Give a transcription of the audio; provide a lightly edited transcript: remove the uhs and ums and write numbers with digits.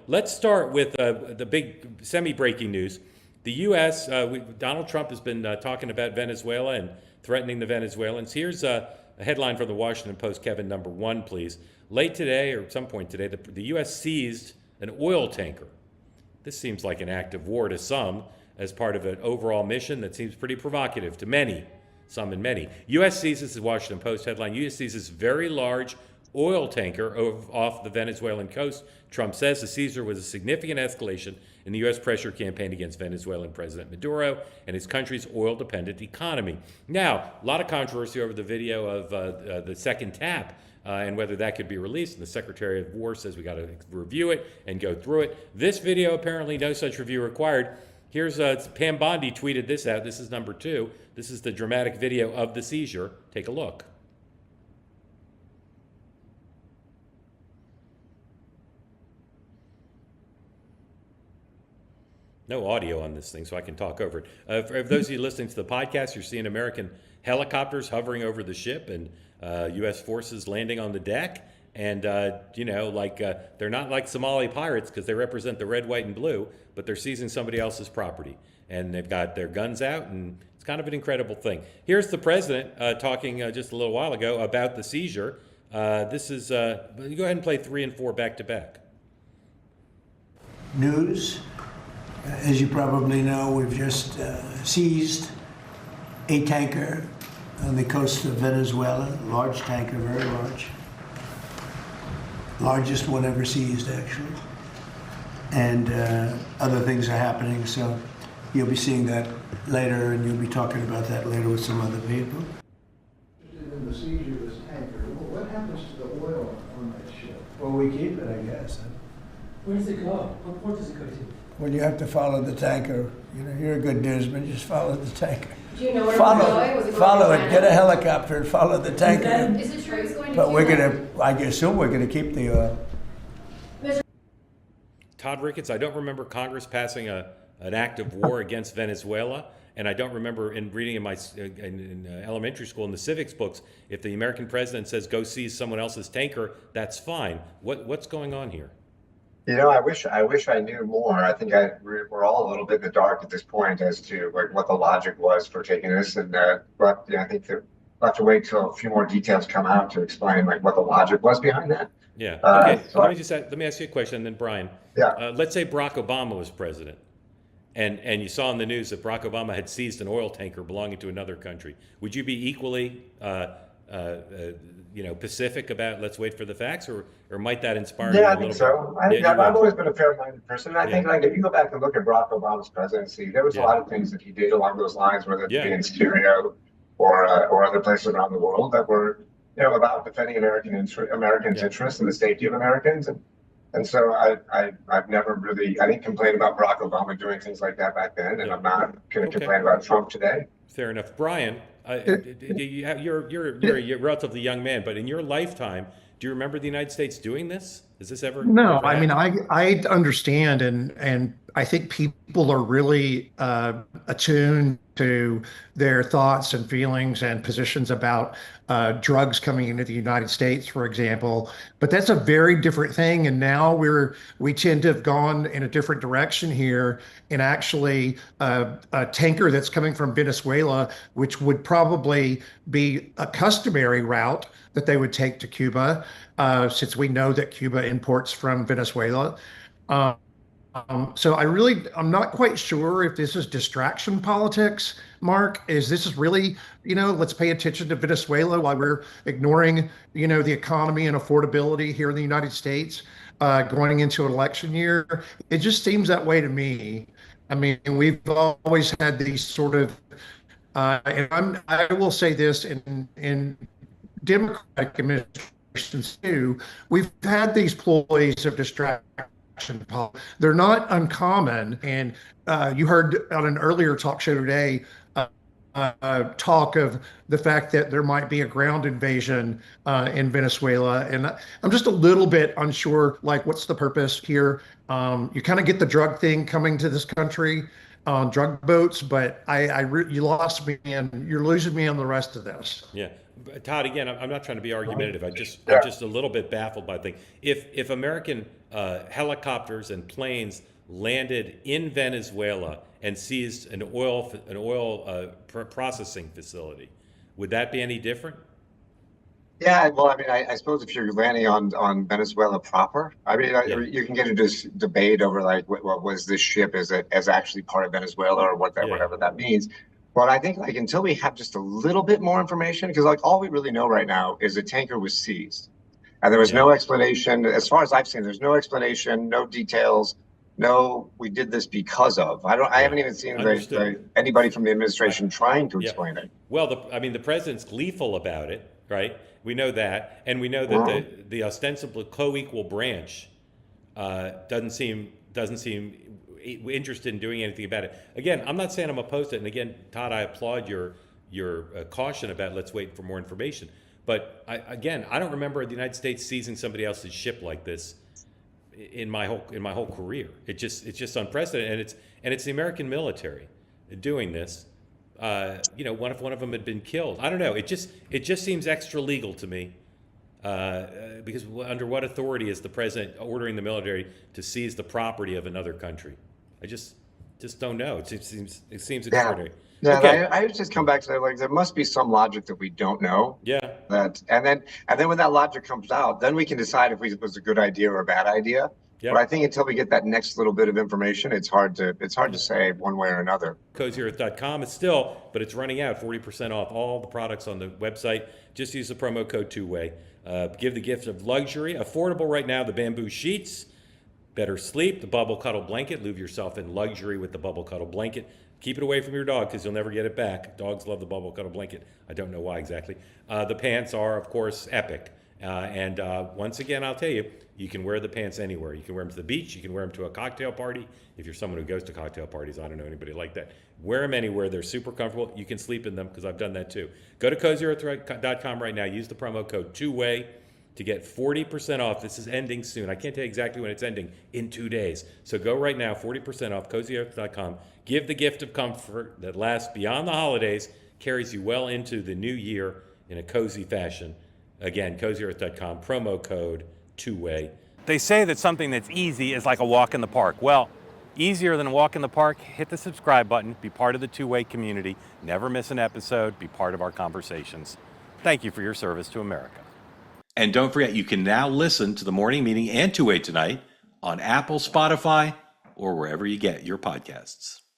let's start with the big semi-breaking news. The U.S. Donald Trump has been talking about Venezuela and threatening the Venezuelans. Here's a headline from the Washington Post, Kevin, number one, please. Late today, or at some point today, the U.S. seized an oil tanker. This seems like an act of war to some, as part of an overall mission that seems pretty provocative to many, some and many. U.S. seizes, the Washington Post headline, U.S. seizes very large oil tanker off the Venezuelan coast. Trump says the seizure was a significant escalation in the U.S. pressure campaign against Venezuelan President Maduro and his country's oil-dependent economy. Now, a lot of controversy over the video of the second tap and whether that could be released. And the Secretary of War says we got to review it and go through it. This video, apparently no such review required. Here's Pam Bondi tweeted this out. This is number two. This is the dramatic video of the seizure. Take a look. No audio on this thing, so I can talk over it. For those of you listening to the podcast, you're seeing American helicopters hovering over the ship and U.S. forces landing on the deck. And, they're not like Somali pirates because they represent the red, white, and blue, but they're seizing somebody else's property. And they've got their guns out, and it's kind of an incredible thing. Here's the president talking just a little while ago about the seizure. This is, go ahead and play 3 and 4 back to back. News. As you probably know, we've just seized a tanker on the coast of Venezuela, large tanker, very large. Largest one ever seized, actually. And other things are happening, so you'll be seeing that later, and you'll be talking about that later with some other people. In the seizure of this tanker, what happens to the oil on that ship? Well, we keep it, I guess. Where does it go? What port does it go to? Well, you have to follow the tanker. You know, you're a good newsman. Just follow the tanker. Do you know where it was going? Was it going Follow to it. China? Get a helicopter and follow the tanker. Is it true it's going to But we're Cuba? gonna. I assume we're gonna keep the oil. Todd Ricketts, I don't remember Congress passing an act of war against Venezuela, and I don't remember in reading in my in elementary school in the civics books, if the American president says go seize someone else's tanker, that's fine. What's going on here? You know, I wish I knew more. I think we're all a little bit in the dark at this point as to like what the logic was for taking this, and but I think that we'll have to wait till a few more details come out to explain like what the logic was behind that. Yeah. Okay. So let me ask you a question, and then Brian. Yeah. Let's say Barack Obama was president, and you saw in the news that Barack Obama had seized an oil tanker belonging to another country. Would you be equally, pacific about let's wait for the facts, or might that inspire you a Yeah, I little think so. bit? I've always been a fair-minded person. And I think like if you go back and look at Barack Obama's presidency, there was a lot of things that he did along those lines, whether it be in Syria or other places around the world that were, about defending Americans' interests and the safety of Americans. And so I've never really, I didn't complain about Barack Obama doing things like that back then, and I'm not going to complain about Trump today. Fair enough. Brian, you're a relatively young man, but in your lifetime, do you remember the United States doing this? Has this ever? No, ever I mean, I understand, and I think people are really attuned to their thoughts and feelings and positions about drugs coming into the United States, for example. But that's a very different thing, and now we tend to have gone in a different direction here, and actually a tanker that's coming from Venezuela, which would probably be a customary route that they would take to Cuba, since we know that Cuba imports from Venezuela. So I'm not quite sure if this is distraction politics, Mark. This is really, let's pay attention to Venezuela while we're ignoring, the economy and affordability here in the United States, going into an election year. It just seems that way to me. I mean, we've always had these sort of, and I will say this in Democratic administrations too, we've had these ploys of distraction. They're not uncommon, and you heard on an earlier talk show today talk of the fact that there might be a ground invasion in Venezuela, and I'm just a little bit unsure, like what's the purpose here? You kind of get the drug thing coming to this country, on drug boats, but you lost me, and you're losing me on the rest of this. Yeah, but Todd. Again, I'm not trying to be argumentative. I'm Yeah. just a little bit baffled by the thing. If American helicopters and planes landed in Venezuela and seized an oil processing facility, would that be any different? Yeah, well, I mean, I suppose if you're landing on Venezuela proper, I mean, Yeah. you can get into this debate over like what was this ship as actually part of Venezuela or Yeah. whatever that means. But I think like until we have just a little bit more information, because like all we really know right now is the tanker was seized, and there was Yeah. no explanation as far as I've seen. There's no explanation, no details. No, we did this because of. I haven't even seen Understood. anybody from the administration trying to Yeah. explain it. Well, the president's gleeful about it, right? We know that, and we know that the ostensible co-equal branch doesn't seem interested in doing anything about it. Again, I'm not saying I'm opposed to it, and again, Todd, I applaud your caution about let's wait for more information. But I don't remember the United States seizing somebody else's ship like this in my whole career. It's just unprecedented, and it's the American military doing this. What if one of them had been killed? I don't know. It just seems extra legal to me. Because under what authority is the president ordering the military to seize the property of another country? I just don't know. It seems extraordinary. Yeah, Okay. I just come back to that. Like, there must be some logic that we don't know. Yeah. And then when that logic comes out, then we can decide if it was a good idea or a bad idea. Yeah. But I think until we get that next little bit of information, it's hard to say one way or another. CozyEarth.com is still, but it's running out. 40% off all the products on the website. Just use the promo code two-way. Give the gift of luxury. Affordable right now, the bamboo sheets. Better sleep, the bubble cuddle blanket. Leave yourself in luxury with the bubble cuddle blanket. Keep it away from your dog because you'll never get it back. Dogs love the bubble cuddle blanket. I don't know why exactly. The pants are, of course, epic. And once again, I'll tell you, you can wear the pants anywhere. You can wear them to the beach. You can wear them to a cocktail party. If you're someone who goes to cocktail parties, I don't know anybody like that. Wear them anywhere. They're super comfortable. You can sleep in them because I've done that too. Go to CozyEarth.com right now. Use the promo code two-way to get 40% off. This is ending soon. I can't tell you exactly when it's ending, in 2 days. So go right now, 40% off, CozyEarth.com. Give the gift of comfort that lasts beyond the holidays, carries you well into the new year in a cozy fashion. Again, CozyEarth.com, promo code two-way. They say that something that's easy is like a walk in the park. Well, easier than a walk in the park, hit the subscribe button, be part of the two-way community, never miss an episode, be part of our conversations. Thank you for your service to America. And don't forget, you can now listen to the morning meeting and two-way tonight on Apple, Spotify, or wherever you get your podcasts.